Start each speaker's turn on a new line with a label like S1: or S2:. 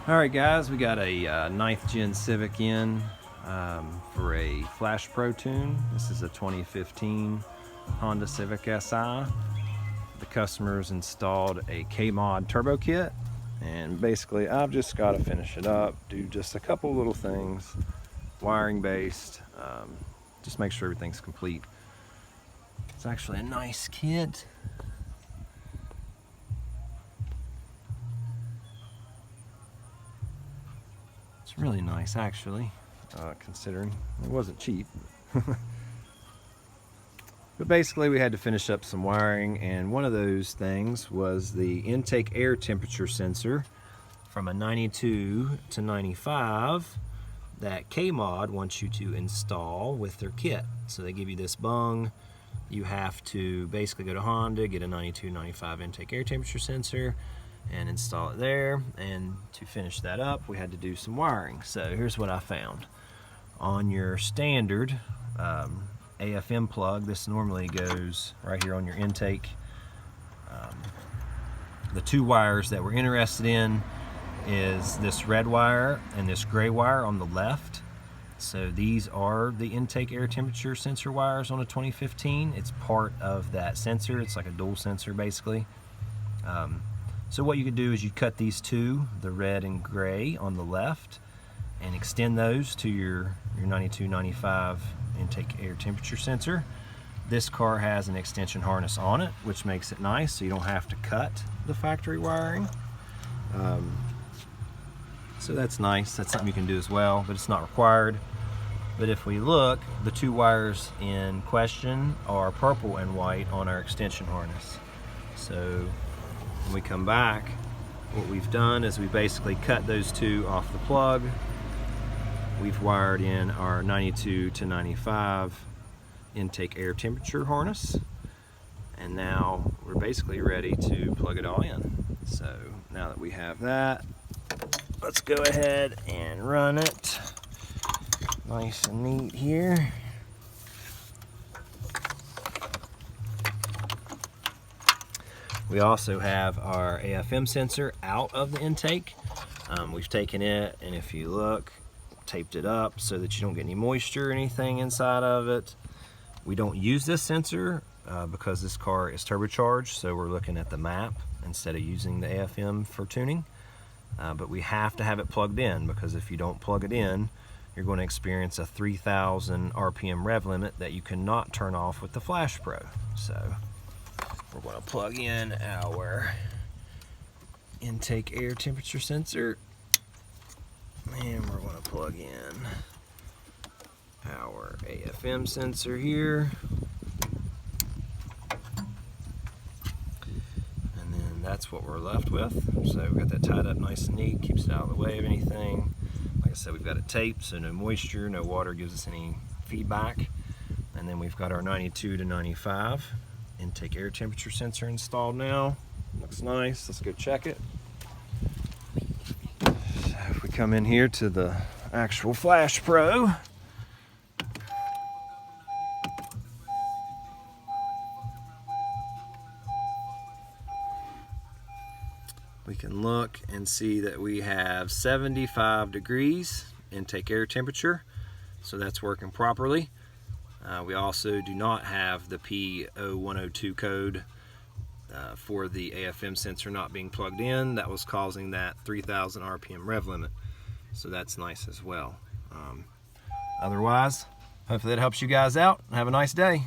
S1: Alright guys, we got a 9th gen Civic in for a Flash Pro tune. This is a 2015 Honda Civic Si. The customer's installed a KMOD turbo kit, and basically I've just got to finish it up, do just a couple little things, wiring based, just make sure everything's complete. It's actually a nice kit. It's really nice actually, considering it wasn't cheap. But basically we had to finish up some wiring, and one of those things was the intake air temperature sensor from a 92 to 95 that KMOD wants you to install with their kit. So they give you this bung. You have to basically go to Honda, get a 92-95 intake air temperature sensor and install it there. And to finish that up, we had to do some wiring. So here's what I found. On your standard AFM plug, this normally goes right here on your intake. The two wires that we're interested in is this red wire and this gray wire on the left. So these are the intake air temperature sensor wires on a 2015. It's part of that sensor. It's like a dual sensor basically. So what you could do is you cut these two, the red and gray on the left, and extend those to your 92-95 intake air temperature sensor. This car has an extension harness on it, which makes it nice so you don't have to cut the factory wiring. So that's nice. That's something you can do as well, but it's not required. But if we look, the two wires in question are purple and white on our extension harness. So when we come back, what we've done is we basically cut those two off the plug. We've wired in our 92 to 95 intake air temperature harness, and now we're basically ready to plug it all in. So now that we have that, let's go ahead and run it nice and neat here. We also have our AFM sensor out of the intake. We've taken it, and if you look, taped it up so that you don't get any moisture or anything inside of it. We don't use this sensor because this car is turbocharged, so we're looking at the map instead of using the AFM for tuning. But we have to have it plugged in, because if you don't plug it in, you're going to experience a 3,000 RPM rev limit that you cannot turn off with the Flash Pro. So we're going to plug in our intake air temperature sensor, and we're going to plug in our AFM sensor here. That's what we're left with. So we've got that tied up nice and neat, keeps it out of the way of anything. Like I said, we've got it taped, so no moisture, no water gives us any feedback. And then we've got our 92 to 95 intake air temperature sensor installed now. Looks nice. Let's go check it. So if we come in here to the actual Flash Pro, we can look and see that we have 75 degrees intake air temperature, so that's working properly. We also do not have the P0102 code for the AFM sensor not being plugged in. That was causing that 3,000 RPM rev limit, so that's nice as well. Otherwise, hopefully that helps you guys out. Have a nice day.